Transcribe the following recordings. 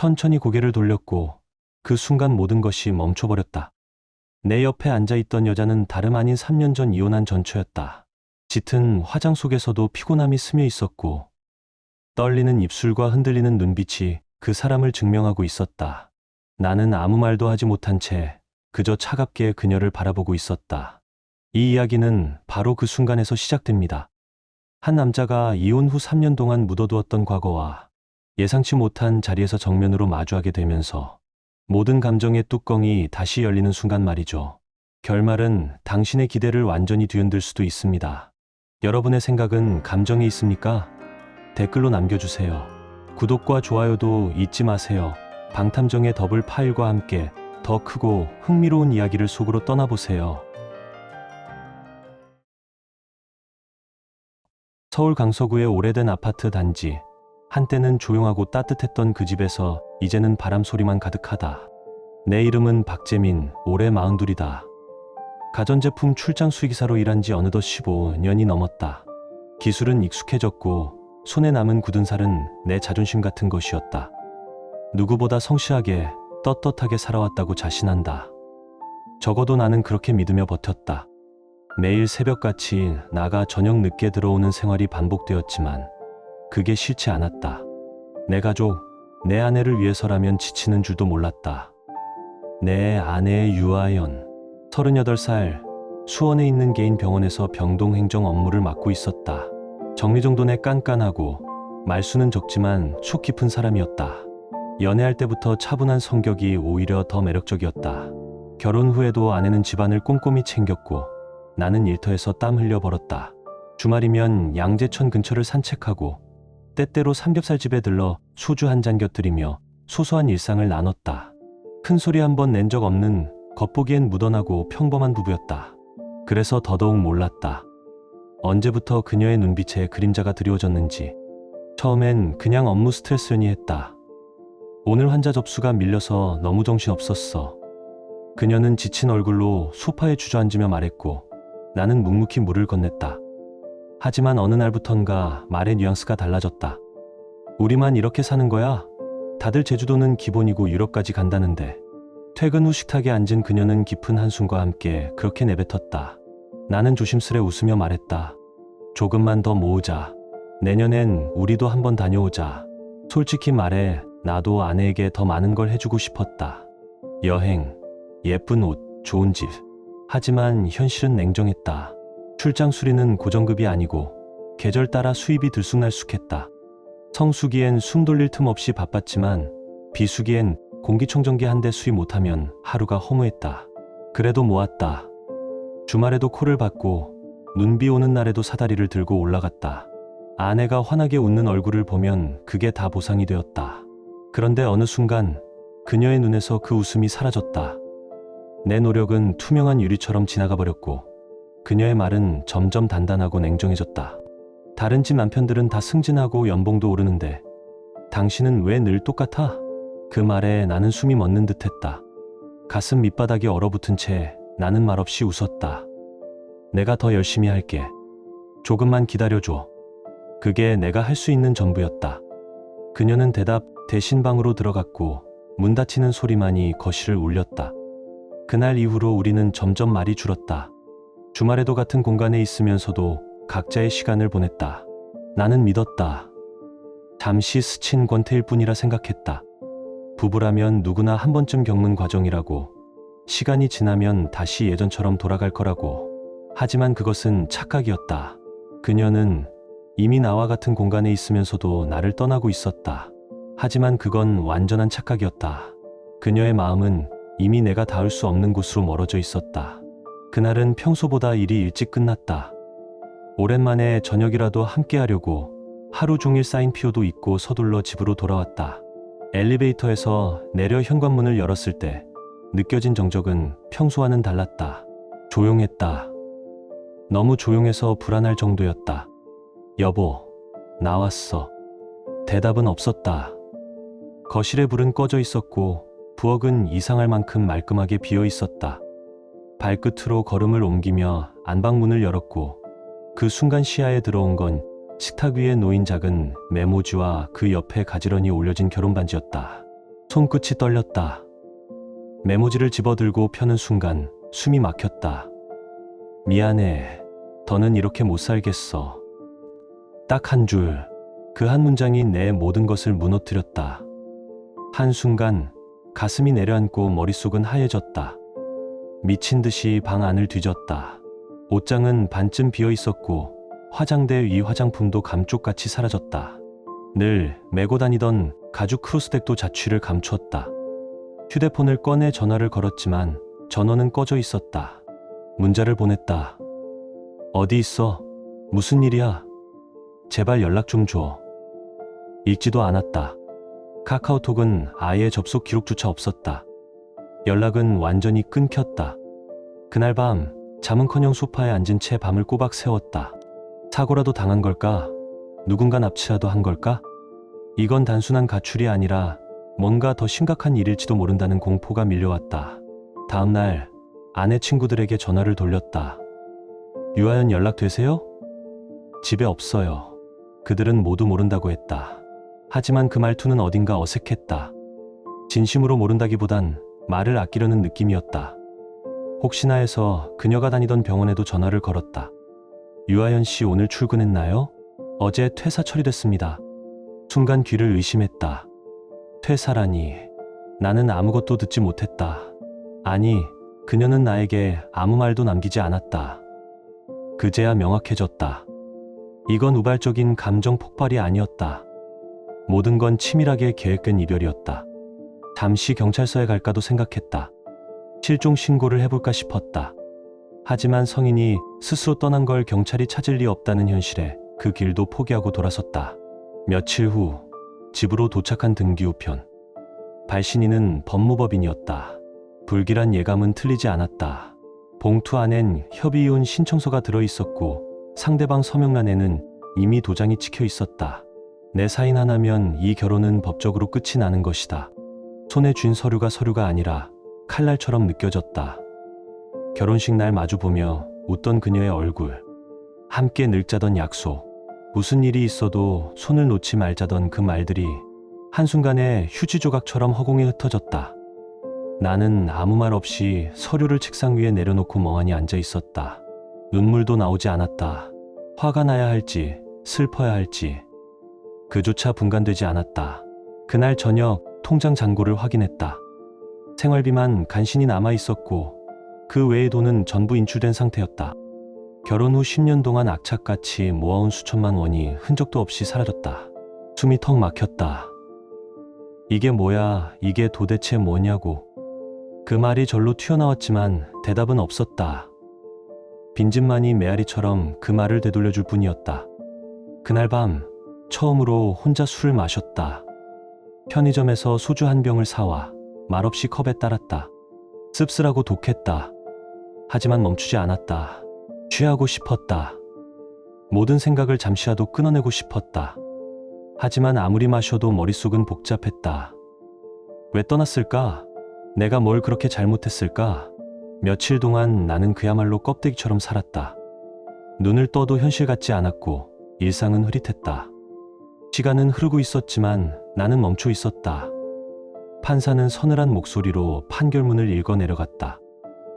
천천히 고개를 돌렸고 그 순간 모든 것이 멈춰버렸다. 내 옆에 앉아있던 여자는 다름 아닌 3년 전 이혼한 전처였다. 짙은 화장 속에서도 피곤함이 스며 있었고 떨리는 입술과 흔들리는 눈빛이 그 사람을 증명하고 있었다. 나는 아무 말도 하지 못한 채 그저 차갑게 그녀를 바라보고 있었다. 이 이야기는 바로 그 순간에서 시작됩니다. 한 남자가 이혼 후 3년 동안 묻어두었던 과거와 예상치 못한 자리에서 정면으로 마주하게 되면서 모든 감정의 뚜껑이 다시 열리는 순간 말이죠. 결말은 당신의 기대를 완전히 뒤흔들 수도 있습니다. 여러분의 생각은 감정에 있습니까? 댓글로 남겨주세요. 구독과 좋아요도 잊지 마세요. 방탐정의 더블 파일과 함께 더 크고 흥미로운 이야기를 속으로 떠나보세요. 서울 강서구의 오래된 아파트 단지. 한때는 조용하고 따뜻했던 그 집에서 이제는 바람 소리만 가득하다. 내 이름은 박재민, 올해 42이다. 가전제품 출장 수의기사로 일한 지 어느덧 15년이 넘었다. 기술은 익숙해졌고 손에 남은 굳은 살은 내 자존심 같은 것이었다. 누구보다 성실하게 떳떳하게 살아왔다고 자신한다. 적어도 나는 그렇게 믿으며 버텼다. 매일 새벽같이 나가 저녁 늦게 들어오는 생활이 반복되었지만 그게 싫지 않았다. 내 가족, 내 아내를 위해서라면 지치는 줄도 몰랐다. 내 아내의 유아연, 38살, 수원에 있는 개인 병원에서 병동 행정 업무를 맡고 있었다. 정리정돈에 깐깐하고 말수는 적지만 속 깊은 사람이었다. 연애할 때부터 차분한 성격이 오히려 더 매력적이었다. 결혼 후에도 아내는 집안을 꼼꼼히 챙겼고 나는 일터에서 땀 흘려 벌었다. 주말이면 양재천 근처를 산책하고 때때로 삼겹살집에 들러 소주 한 잔 곁들이며 소소한 일상을 나눴다. 큰 소리 한 번 낸 적 없는 겉보기엔 무던하고 평범한 부부였다. 그래서 더더욱 몰랐다. 언제부터 그녀의 눈빛에 그림자가 드리워졌는지. 처음엔 그냥 업무 스트레스니 했다. 오늘 환자 접수가 밀려서 너무 정신없었어. 그녀는 지친 얼굴로 소파에 주저앉으며 말했고 나는 묵묵히 물을 건넸다. 하지만 어느 날부턴가 말의 뉘앙스가 달라졌다. 우리만 이렇게 사는 거야? 다들 제주도는 기본이고 유럽까지 간다는데. 퇴근 후 식탁에 앉은 그녀는 깊은 한숨과 함께 그렇게 내뱉었다. 나는 조심스레 웃으며 말했다. 조금만 더 모으자. 내년엔 우리도 한번 다녀오자. 솔직히 말해 나도 아내에게 더 많은 걸 해주고 싶었다. 여행, 예쁜 옷, 좋은 집. 하지만 현실은 냉정했다. 출장 수리는 고정급이 아니고 계절 따라 수입이 들쑥날쑥했다. 성수기엔 숨 돌릴 틈 없이 바빴지만 비수기엔 공기청정기 한 대 수리 못하면 하루가 허무했다. 그래도 모았다. 주말에도 콜을 받고 눈비 오는 날에도 사다리를 들고 올라갔다. 아내가 환하게 웃는 얼굴을 보면 그게 다 보상이 되었다. 그런데 어느 순간 그녀의 눈에서 그 웃음이 사라졌다. 내 노력은 투명한 유리처럼 지나가 버렸고 그녀의 말은 점점 단단하고 냉정해졌다. 다른 집 남편들은 다 승진하고 연봉도 오르는데 당신은 왜 늘 똑같아? 그 말에 나는 숨이 멎는 듯했다. 가슴 밑바닥이 얼어붙은 채 나는 말없이 웃었다. 내가 더 열심히 할게. 조금만 기다려줘. 그게 내가 할 수 있는 전부였다. 그녀는 대답 대신 방으로 들어갔고 문 닫히는 소리만이 거실을 울렸다. 그날 이후로 우리는 점점 말이 줄었다. 주말에도 같은 공간에 있으면서도 각자의 시간을 보냈다. 나는 믿었다. 잠시 스친 권태일 뿐이라 생각했다. 부부라면 누구나 한 번쯤 겪는 과정이라고. 시간이 지나면 다시 예전처럼 돌아갈 거라고. 하지만 그것은 착각이었다. 그녀는 이미 나와 같은 공간에 있으면서도 나를 떠나고 있었다. 하지만 그건 완전한 착각이었다. 그녀의 마음은 이미 내가 닿을 수 없는 곳으로 멀어져 있었다. 그날은 평소보다 일이 일찍 끝났다. 오랜만에 저녁이라도 함께 하려고 하루 종일 쌓인 피오도 잊고 서둘러 집으로 돌아왔다. 엘리베이터에서 내려 현관문을 열었을 때 느껴진 정적은 평소와는 달랐다. 조용했다. 너무 조용해서 불안할 정도였다. 여보, 나왔어. 대답은 없었다. 거실에 불은 꺼져 있었고 부엌은 이상할 만큼 말끔하게 비어 있었다. 발끝으로 걸음을 옮기며 안방문을 열었고 그 순간 시야에 들어온 건 식탁 위에 놓인 작은 메모지와 그 옆에 가지런히 올려진 결혼반지였다. 손끝이 떨렸다. 메모지를 집어들고 펴는 순간 숨이 막혔다. 미안해. 더는 이렇게 못 살겠어. 딱 한 줄, 그 한 문장이 내 모든 것을 무너뜨렸다. 한순간 가슴이 내려앉고 머릿속은 하얘졌다. 미친 듯이 방 안을 뒤졌다. 옷장은 반쯤 비어 있었고 화장대 위 화장품도 감쪽같이 사라졌다. 늘 메고 다니던 가죽 크로스백도 자취를 감추었다. 휴대폰을 꺼내 전화를 걸었지만 전원은 꺼져 있었다. 문자를 보냈다. 어디 있어? 무슨 일이야? 제발 연락 좀 줘. 읽지도 않았다. 카카오톡은 아예 접속 기록조차 없었다. 연락은 완전히 끊겼다. 그날 밤 잠은커녕 소파에 앉은 채 밤을 꼬박 새웠다. 사고라도 당한 걸까? 누군가 납치라도 한 걸까? 이건 단순한 가출이 아니라 뭔가 더 심각한 일일지도 모른다는 공포가 밀려왔다. 다음날 아내 친구들에게 전화를 돌렸다. 유아연 연락되세요? 집에 없어요. 그들은 모두 모른다고 했다. 하지만 그 말투는 어딘가 어색했다. 진심으로 모른다기보단 말을 아끼려는 느낌이었다. 혹시나 해서 그녀가 다니던 병원에도 전화를 걸었다. 유아연 씨 오늘 출근했나요? 어제 퇴사 처리됐습니다. 순간 귀를 의심했다. 퇴사라니. 나는 아무것도 듣지 못했다. 아니, 그녀는 나에게 아무 말도 남기지 않았다. 그제야 명확해졌다. 이건 우발적인 감정 폭발이 아니었다. 모든 건 치밀하게 계획된 이별이었다. 잠시 경찰서에 갈까도 생각했다. 실종 신고를 해볼까 싶었다. 하지만 성인이 스스로 떠난 걸 경찰이 찾을 리 없다는 현실에 그 길도 포기하고 돌아섰다. 며칠 후 집으로 도착한 등기우편. 발신인은 법무법인이었다. 불길한 예감은 틀리지 않았다. 봉투 안엔 협의이혼 신청서가 들어있었고 상대방 서명란에는 이미 도장이 찍혀 있었다. 내 사인 하나면 이 결혼은 법적으로 끝이 나는 것이다. 손에 쥔 서류가 아니라 칼날처럼 느껴졌다. 결혼식 날 마주보며 웃던 그녀의 얼굴, 함께 늙자던 약속, 무슨 일이 있어도 손을 놓지 말자던 그 말들이 한순간에 휴지 조각처럼 허공에 흩어졌다. 나는 아무 말 없이 서류를 책상 위에 내려놓고 멍하니 앉아 있었다. 눈물도 나오지 않았다. 화가 나야 할지 슬퍼야 할지 그조차 분간되지 않았다. 그날 저녁 통장 잔고를 확인했다. 생활비만 간신히 남아 있었고 그 외의 돈은 전부 인출된 상태였다. 결혼 후 10년 동안 악착같이 모아온 수천만 원이 흔적도 없이 사라졌다. 숨이 턱 막혔다. 이게 뭐야? 이게 도대체 뭐냐고. 그 말이 절로 튀어나왔지만 대답은 없었다. 빈집만이 메아리처럼 그 말을 되돌려줄 뿐이었다. 그날 밤 처음으로 혼자 술을 마셨다. 편의점에서 소주 한 병을 사와 말없이 컵에 따랐다. 씁쓸하고 독했다. 하지만 멈추지 않았다. 취하고 싶었다. 모든 생각을 잠시라도 끊어내고 싶었다. 하지만 아무리 마셔도 머릿속은 복잡했다. 왜 떠났을까? 내가 뭘 그렇게 잘못했을까? 며칠 동안 나는 그야말로 껍데기처럼 살았다. 눈을 떠도 현실 같지 않았고 일상은 흐릿했다. 시간은 흐르고 있었지만 나는 멈춰 있었다. 판사는 서늘한 목소리로 판결문을 읽어 내려갔다.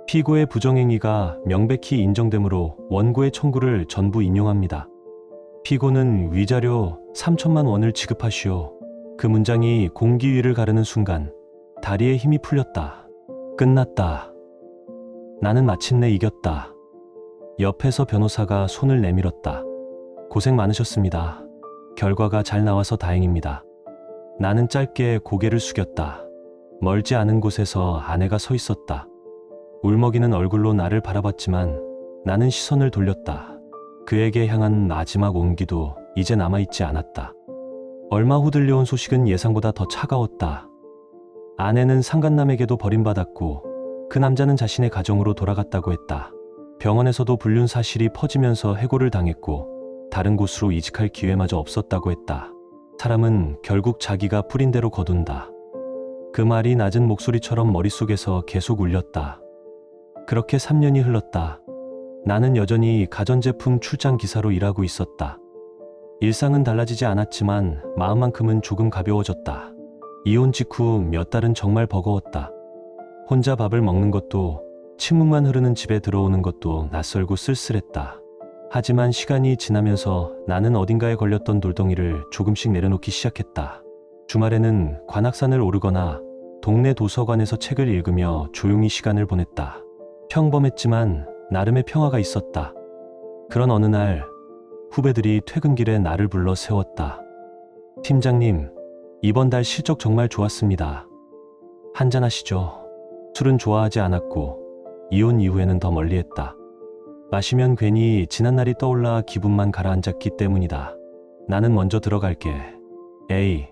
피고의 부정행위가 명백히 인정되므로 원고의 청구를 전부 인용합니다. 피고는 위자료 3천만 원을 지급하시오. 그 문장이 공기 위를 가르는 순간 다리에 힘이 풀렸다. 끝났다. 나는 마침내 이겼다. 옆에서 변호사가 손을 내밀었다. 고생 많으셨습니다. 결과가 잘 나와서 다행입니다. 나는 짧게 고개를 숙였다. 멀지 않은 곳에서 아내가 서 있었다. 울먹이는 얼굴로 나를 바라봤지만 나는 시선을 돌렸다. 그에게 향한 마지막 온기도 이제 남아있지 않았다. 얼마 후 들려온 소식은 예상보다 더 차가웠다. 아내는 상간남에게도 버림받았고 그 남자는 자신의 가정으로 돌아갔다고 했다. 병원에서도 불륜 사실이 퍼지면서 해고를 당했고 다른 곳으로 이직할 기회마저 없었다고 했다. 사람은 결국 자기가 뿌린 대로 거둔다. 그 말이 낮은 목소리처럼 머릿속에서 계속 울렸다. 그렇게 3년이 흘렀다. 나는 여전히 가전제품 출장 기사로 일하고 있었다. 일상은 달라지지 않았지만 마음만큼은 조금 가벼워졌다. 이혼 직후 몇 달은 정말 버거웠다. 혼자 밥을 먹는 것도, 침묵만 흐르는 집에 들어오는 것도 낯설고 쓸쓸했다. 하지만 시간이 지나면서 나는 어딘가에 걸렸던 돌덩이를 조금씩 내려놓기 시작했다. 주말에는 관악산을 오르거나 동네 도서관에서 책을 읽으며 조용히 시간을 보냈다. 평범했지만 나름의 평화가 있었다. 그런 어느 날 후배들이 퇴근길에 나를 불러 세웠다. 팀장님, 이번 달 실적 정말 좋았습니다. 한잔하시죠. 술은 좋아하지 않았고 이혼 이후에는 더 멀리했다. 마시면 괜히 지난날이 떠올라 기분만 가라앉았기 때문이다. 나는 먼저 들어갈게. 에이,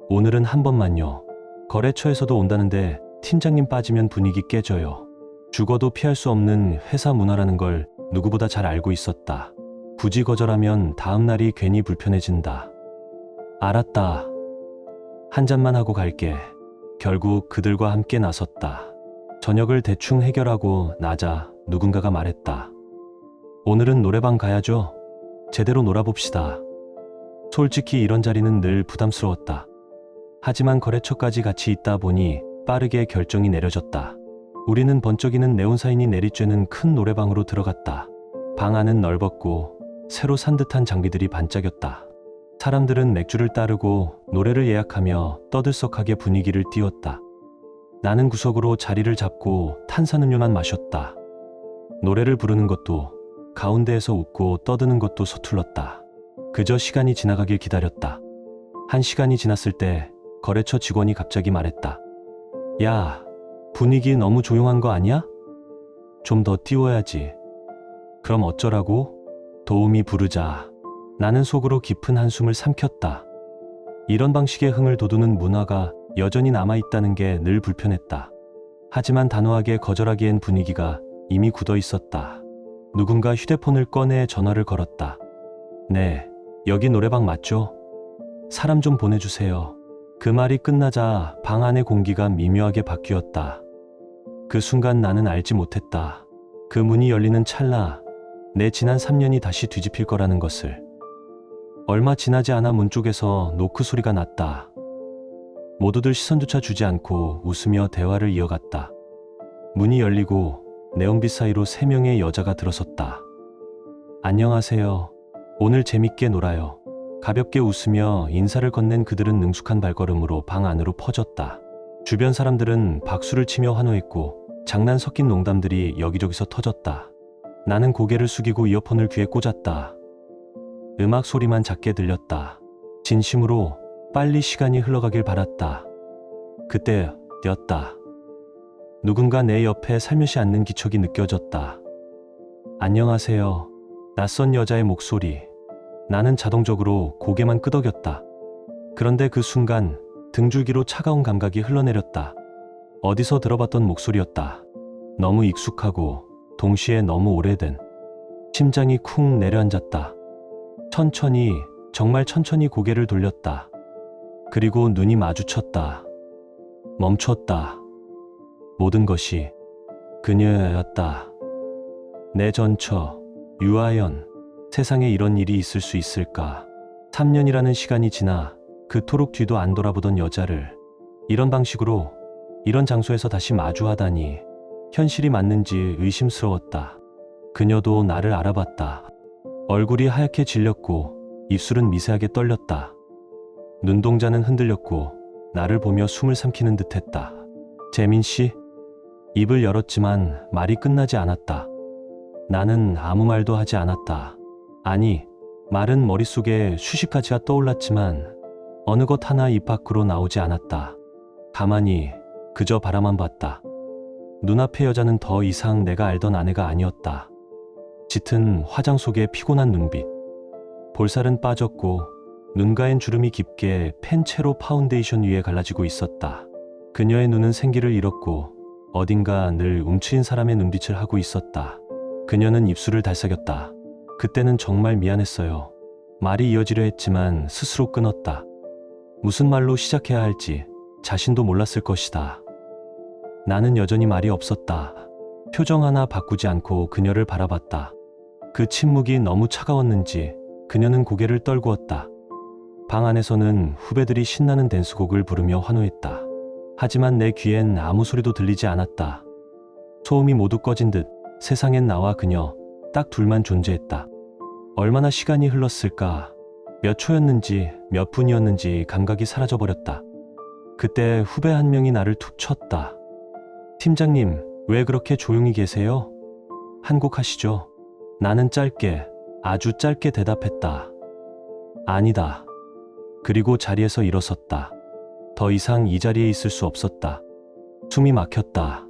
오늘은 한 번만요. 거래처에서도 온다는데 팀장님 빠지면 분위기 깨져요. 죽어도 피할 수 없는 회사 문화라는 걸 누구보다 잘 알고 있었다. 굳이 거절하면 다음 날이 괜히 불편해진다. 알았다. 한 잔만 하고 갈게. 결국 그들과 함께 나섰다. 저녁을 대충 해결하고 나자 누군가가 말했다. 오늘은 노래방 가야죠. 제대로 놀아봅시다. 솔직히 이런 자리는 늘 부담스러웠다. 하지만 거래처까지 같이 있다 보니 빠르게 결정이 내려졌다. 우리는 번쩍이는 네온사인이 내리쬐는 큰 노래방으로 들어갔다. 방 안은 넓었고 새로 산 듯한 장비들이 반짝였다. 사람들은 맥주를 따르고 노래를 예약하며 떠들썩하게 분위기를 띄웠다. 나는 구석으로 자리를 잡고 탄산음료만 마셨다. 노래를 부르는 것도, 가운데에서 웃고 떠드는 것도 서툴렀다. 그저 시간이 지나가길 기다렸다. 1시간이 지났을 때 거래처 직원이 갑자기 말했다. 야, 분위기 너무 조용한 거 아니야? 좀 더 띄워야지. 그럼 어쩌라고? 도우미 부르자. 나는 속으로 깊은 한숨을 삼켰다. 이런 방식의 흥을 돋우는 문화가 여전히 남아있다는 게 늘 불편했다. 하지만 단호하게 거절하기엔 분위기가 이미 굳어 있었다. 누군가 휴대폰을 꺼내 전화를 걸었다. 네, 여기 노래방 맞죠? 사람 좀 보내주세요. 그 말이 끝나자 방 안의 공기가 미묘하게 바뀌었다. 그 순간 나는 알지 못했다. 그 문이 열리는 찰나 내 지난 3년이 다시 뒤집힐 거라는 것을. 얼마 지나지 않아 문 쪽에서 노크 소리가 났다. 모두들 시선조차 주지 않고 웃으며 대화를 이어갔다. 문이 열리고 네온빛 사이로 3명의 여자가 들어섰다. 안녕하세요. 오늘 재밌게 놀아요. 가볍게 웃으며 인사를 건넨 그들은 능숙한 발걸음으로 방 안으로 퍼졌다. 주변 사람들은 박수를 치며 환호했고 장난 섞인 농담들이 여기저기서 터졌다. 나는 고개를 숙이고 이어폰을 귀에 꽂았다. 음악 소리만 작게 들렸다. 진심으로 빨리 시간이 흘러가길 바랐다. 그때였다. 누군가 내 옆에 살며시 앉는 기척이 느껴졌다. 안녕하세요. 낯선 여자의 목소리. 나는 자동적으로 고개만 끄덕였다. 그런데 그 순간 등줄기로 차가운 감각이 흘러내렸다. 어디서 들어봤던 목소리였다. 너무 익숙하고 동시에 너무 오래된. 심장이 쿵 내려앉았다. 천천히, 정말 천천히 고개를 돌렸다. 그리고 눈이 마주쳤다. 멈췄다. 모든 것이 그녀였다. 내 전처, 유아연. 세상에 이런 일이 있을 수 있을까? 3년이라는 시간이 지나 그토록 뒤도 안 돌아보던 여자를 이런 방식으로, 이런 장소에서 다시 마주하다니 현실이 맞는지 의심스러웠다. 그녀도 나를 알아봤다. 얼굴이 하얗게 질렸고 입술은 미세하게 떨렸다. 눈동자는 흔들렸고 나를 보며 숨을 삼키는 듯했다. 재민 씨? 입을 열었지만 말이 끝나지 않았다. 나는 아무 말도 하지 않았다. 아니, 말은 머릿속에 수십 가지가 떠올랐지만 어느 것 하나 입 밖으로 나오지 않았다. 가만히 그저 바라만 봤다. 눈앞의 여자는 더 이상 내가 알던 아내가 아니었다. 짙은 화장 속의 피곤한 눈빛. 볼살은 빠졌고 눈가엔 주름이 깊게 펜 채로 파운데이션 위에 갈라지고 있었다. 그녀의 눈은 생기를 잃었고 어딘가 늘 움츠린 사람의 눈빛을 하고 있었다. 그녀는 입술을 달싹였다. 그때는 정말 미안했어요. 말이 이어지려 했지만 스스로 끊었다. 무슨 말로 시작해야 할지 자신도 몰랐을 것이다. 나는 여전히 말이 없었다. 표정 하나 바꾸지 않고 그녀를 바라봤다. 그 침묵이 너무 차가웠는지 그녀는 고개를 떨구었다. 방 안에서는 후배들이 신나는 댄스곡을 부르며 환호했다. 하지만 내 귀엔 아무 소리도 들리지 않았다. 소음이 모두 꺼진 듯 세상엔 나와 그녀 딱 둘만 존재했다. 얼마나 시간이 흘렀을까? 몇 초였는지 몇 분이었는지 감각이 사라져버렸다. 그때 후배 한 명이 나를 툭 쳤다. 팀장님, 왜 그렇게 조용히 계세요? 한 곡 하시죠. 나는 짧게, 아주 짧게 대답했다. 아니다. 그리고 자리에서 일어섰다. 더 이상 이 자리에 있을 수 없었다. 숨이 막혔다.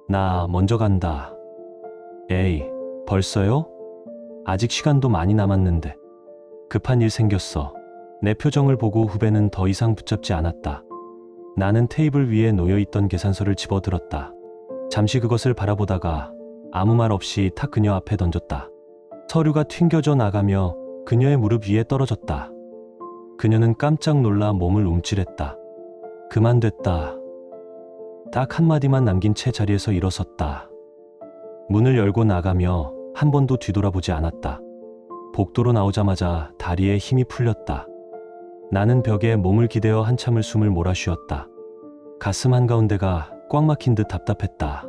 나 먼저 간다. 에이, 벌써요? 아직 시간도 많이 남았는데. 급한 일 생겼어. 내 표정을 보고 후배는 더 이상 붙잡지 않았다. 나는 테이블 위에 놓여있던 계산서를 집어들었다. 잠시 그것을 바라보다가 아무 말 없이 탁 그녀 앞에 던졌다. 서류가 튕겨져 나가며 그녀의 무릎 위에 떨어졌다. 그녀는 깜짝 놀라 몸을 움찔했다. 그만 됐다. 딱 한마디만 남긴 채 자리에서 일어섰다. 문을 열고 나가며 한 번도 뒤돌아보지 않았다. 복도로 나오자마자 다리에 힘이 풀렸다. 나는 벽에 몸을 기대어 한참을 숨을 몰아쉬었다. 가슴 한가운데가 꽉 막힌 듯 답답했다.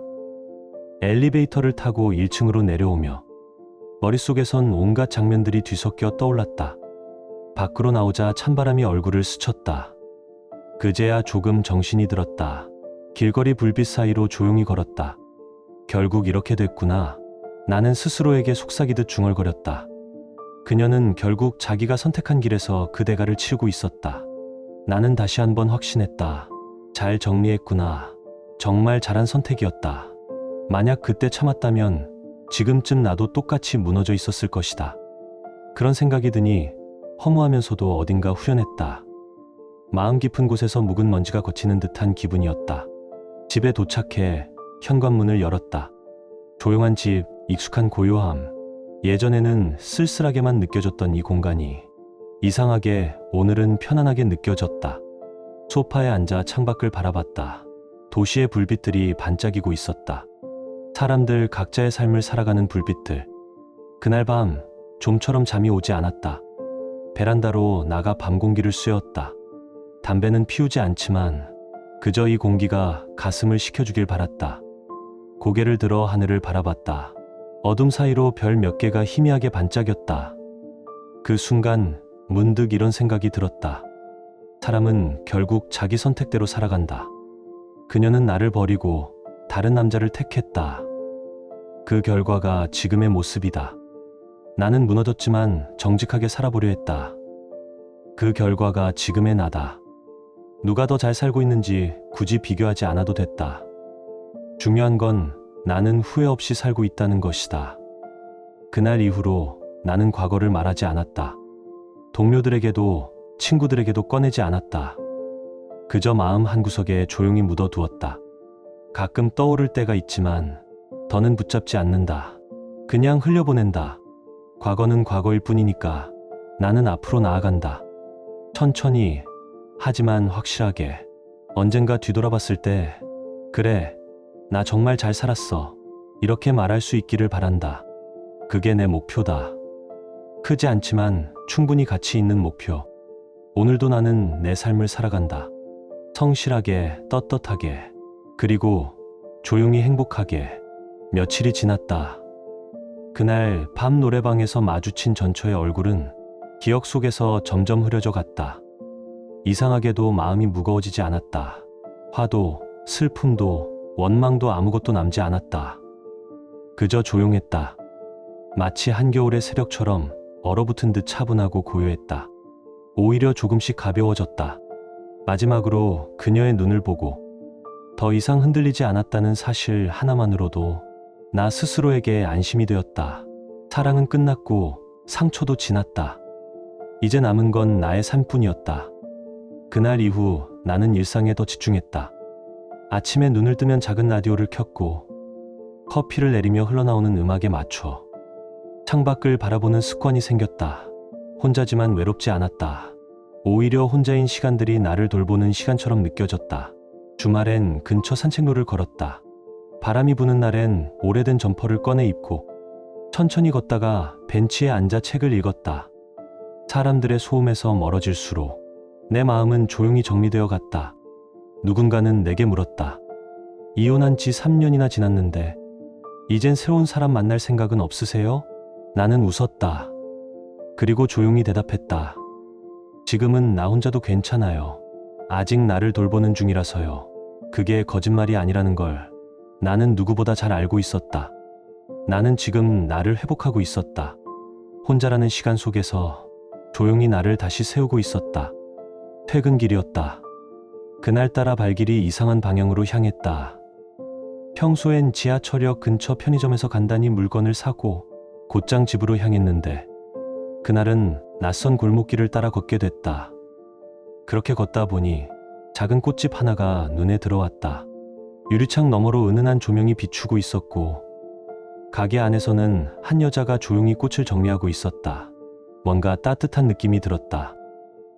엘리베이터를 타고 1층으로 내려오며 머릿속에선 온갖 장면들이 뒤섞여 떠올랐다. 밖으로 나오자 찬바람이 얼굴을 스쳤다. 그제야 조금 정신이 들었다. 길거리 불빛 사이로 조용히 걸었다. 결국 이렇게 됐구나. 나는 스스로에게 속삭이듯 중얼거렸다. 그녀는 결국 자기가 선택한 길에서 그 대가를 치르고 있었다. 나는 다시 한번 확신했다. 잘 정리했구나. 정말 잘한 선택이었다. 만약 그때 참았다면 지금쯤 나도 똑같이 무너져 있었을 것이다. 그런 생각이 드니 허무하면서도 어딘가 후련했다. 마음 깊은 곳에서 묵은 먼지가 걷히는 듯한 기분이었다. 집에 도착해 현관문을 열었다. 조용한 집, 익숙한 고요함. 예전에는 쓸쓸하게만 느껴졌던 이 공간이 이상하게 오늘은 편안하게 느껴졌다. 소파에 앉아 창밖을 바라봤다. 도시의 불빛들이 반짝이고 있었다. 사람들 각자의 삶을 살아가는 불빛들. 그날 밤 좀처럼 잠이 오지 않았다. 베란다로 나가 밤 공기를 쐬었다. 담배는 피우지 않지만 그저 이 공기가 가슴을 식혀주길 바랐다. 고개를 들어 하늘을 바라봤다. 어둠 사이로 별 몇 개가 희미하게 반짝였다. 그 순간 문득 이런 생각이 들었다. 사람은 결국 자기 선택대로 살아간다. 그녀는 나를 버리고 다른 남자를 택했다. 그 결과가 지금의 모습이다. 나는 무너졌지만 정직하게 살아보려 했다. 그 결과가 지금의 나다. 누가 더 잘 살고 있는지 굳이 비교하지 않아도 됐다. 중요한 건 나는 후회 없이 살고 있다는 것이다. 그날 이후로 나는 과거를 말하지 않았다. 동료들에게도 친구들에게도 꺼내지 않았다. 그저 마음 한구석에 조용히 묻어두었다. 가끔 떠오를 때가 있지만 더는 붙잡지 않는다. 그냥 흘려보낸다. 과거는 과거일 뿐이니까 나는 앞으로 나아간다. 천천히, 하지만 확실하게. 언젠가 뒤돌아봤을 때 그래, 나 정말 잘 살았어. 이렇게 말할 수 있기를 바란다. 그게 내 목표다. 크지 않지만 충분히 가치 있는 목표. 오늘도 나는 내 삶을 살아간다. 성실하게, 떳떳하게, 그리고 조용히 행복하게. 며칠이 지났다. 그날 밤 노래방에서 마주친 전처의 얼굴은 기억 속에서 점점 흐려져 갔다. 이상하게도 마음이 무거워지지 않았다. 화도, 슬픔도, 원망도 아무것도 남지 않았다. 그저 조용했다. 마치 한겨울의 새벽처럼 얼어붙은 듯 차분하고 고요했다. 오히려 조금씩 가벼워졌다. 마지막으로 그녀의 눈을 보고 더 이상 흔들리지 않았다는 사실 하나만으로도 나 스스로에게 안심이 되었다. 사랑은 끝났고 상처도 지났다. 이제 남은 건 나의 삶뿐이었다. 그날 이후 나는 일상에 더 집중했다. 아침에 눈을 뜨면 작은 라디오를 켰고 커피를 내리며 흘러나오는 음악에 맞춰 창밖을 바라보는 습관이 생겼다. 혼자지만 외롭지 않았다. 오히려 혼자인 시간들이 나를 돌보는 시간처럼 느껴졌다. 주말엔 근처 산책로를 걸었다. 바람이 부는 날엔 오래된 점퍼를 꺼내 입고 천천히 걷다가 벤치에 앉아 책을 읽었다. 사람들의 소음에서 멀어질수록 내 마음은 조용히 정리되어 갔다. 누군가는 내게 물었다. 이혼한 지 3년이나 지났는데 이젠 새로운 사람 만날 생각은 없으세요? 나는 웃었다. 그리고 조용히 대답했다. 지금은 나 혼자도 괜찮아요. 아직 나를 돌보는 중이라서요. 그게 거짓말이 아니라는 걸 나는 누구보다 잘 알고 있었다. 나는 지금 나를 회복하고 있었다. 혼자라는 시간 속에서 조용히 나를 다시 세우고 있었다. 퇴근길이었다. 그날따라 발길이 이상한 방향으로 향했다. 평소엔 지하철역 근처 편의점에서 간단히 물건을 사고 곧장 집으로 향했는데 그날은 낯선 골목길을 따라 걷게 됐다. 그렇게 걷다 보니 작은 꽃집 하나가 눈에 들어왔다. 유리창 너머로 은은한 조명이 비추고 있었고 가게 안에서는 한 여자가 조용히 꽃을 정리하고 있었다. 뭔가 따뜻한 느낌이 들었다.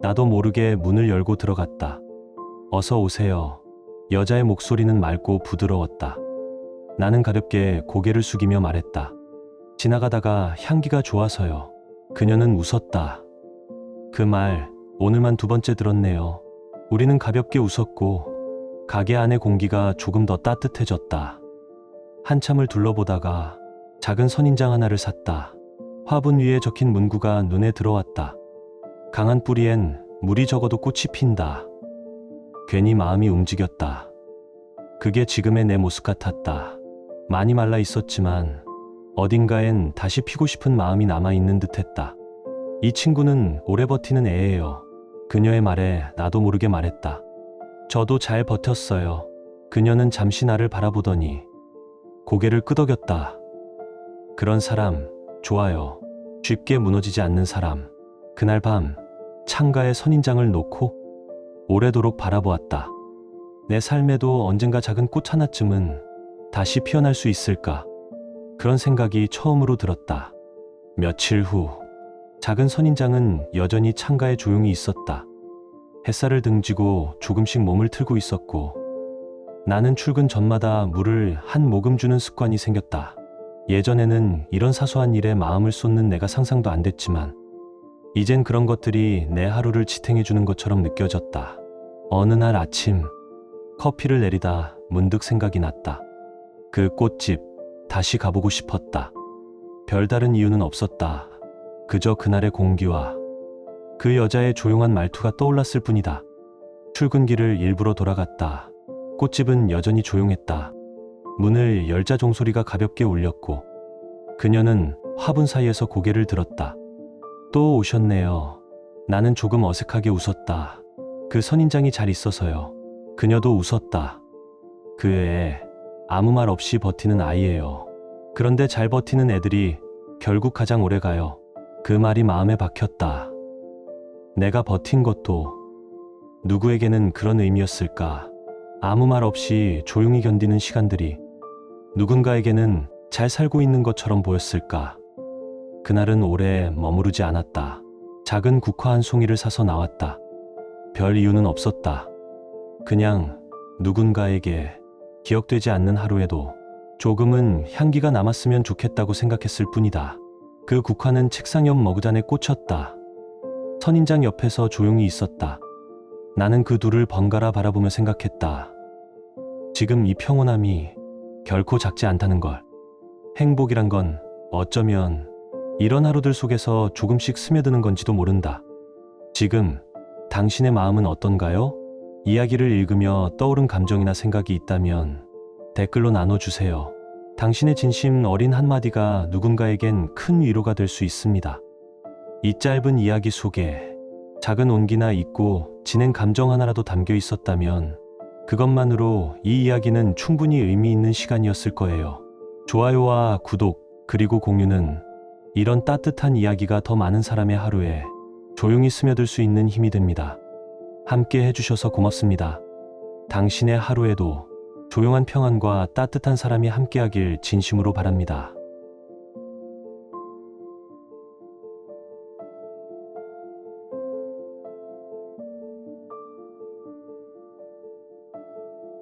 나도 모르게 문을 열고 들어갔다. 어서 오세요. 여자의 목소리는 맑고 부드러웠다. 나는 가볍게 고개를 숙이며 말했다. 지나가다가 향기가 좋아서요. 그녀는 웃었다. 그 말 오늘만 2번째 들었네요. 우리는 가볍게 웃었고 가게 안의 공기가 조금 더 따뜻해졌다. 한참을 둘러보다가 작은 선인장 하나를 샀다. 화분 위에 적힌 문구가 눈에 들어왔다. 강한 뿌리엔 물이 적어도 꽃이 핀다. 괜히 마음이 움직였다. 그게 지금의 내 모습 같았다. 많이 말라 있었지만 어딘가엔 다시 피고 싶은 마음이 남아있는 듯했다. 이 친구는 오래 버티는 애예요. 그녀의 말에 나도 모르게 말했다. 저도 잘 버텼어요. 그녀는 잠시 나를 바라보더니 고개를 끄덕였다. 그런 사람 좋아요. 쉽게 무너지지 않는 사람. 그날 밤 창가에 선인장을 놓고 오래도록 바라보았다. 내 삶에도 언젠가 작은 꽃 하나쯤은 다시 피어날 수 있을까? 그런 생각이 처음으로 들었다. 며칠 후 작은 선인장은 여전히 창가에 조용히 있었다. 햇살을 등지고 조금씩 몸을 틀고 있었고 나는 출근 전마다 물을 한 모금 주는 습관이 생겼다. 예전에는 이런 사소한 일에 마음을 쏟는 내가 상상도 안 됐지만 이젠 그런 것들이 내 하루를 지탱해주는 것처럼 느껴졌다. 어느 날 아침 커피를 내리다 문득 생각이 났다. 그 꽃집 다시 가보고 싶었다. 별다른 이유는 없었다. 그저 그날의 공기와 그 여자의 조용한 말투가 떠올랐을 뿐이다. 출근길을 일부러 돌아갔다. 꽃집은 여전히 조용했다. 문을 열자 종소리가 가볍게 울렸고 그녀는 화분 사이에서 고개를 들었다. 또 오셨네요. 나는 조금 어색하게 웃었다. 그 선인장이 잘 있어서요. 그녀도 웃었다. 그 애 아무 말 없이 버티는 아이예요. 그런데 잘 버티는 애들이 결국 가장 오래 가요. 그 말이 마음에 박혔다. 내가 버틴 것도 누구에게는 그런 의미였을까? 아무 말 없이 조용히 견디는 시간들이 누군가에게는 잘 살고 있는 것처럼 보였을까? 그날은 오래 머무르지 않았다. 작은 국화 한 송이를 사서 나왔다. 별 이유는 없었다. 그냥 누군가에게 기억되지 않는 하루에도 조금은 향기가 남았으면 좋겠다고 생각했을 뿐이다. 그 국화는 책상 옆 머그잔에 꽂혔다. 선인장 옆에서 조용히 있었다. 나는 그 둘을 번갈아 바라보며 생각했다. 지금 이 평온함이 결코 작지 않다는 걸. 행복이란 건 어쩌면 이런 하루들 속에서 조금씩 스며드는 건지도 모른다. 지금 당신의 마음은 어떤가요? 이야기를 읽으며 떠오른 감정이나 생각이 있다면 댓글로 나눠주세요. 당신의 진심 어린 한마디가 누군가에겐 큰 위로가 될 수 있습니다. 이 짧은 이야기 속에 작은 온기나 잊고 지낸 감정 하나라도 담겨 있었다면 그것만으로 이 이야기는 충분히 의미 있는 시간이었을 거예요. 좋아요와 구독 그리고 공유는 이런 따뜻한 이야기가 더 많은 사람의 하루에 조용히 스며들 수 있는 힘이 됩니다. 함께 해주셔서 고맙습니다. 당신의 하루에도 조용한 평안과 따뜻한 사람이 함께하길 진심으로 바랍니다.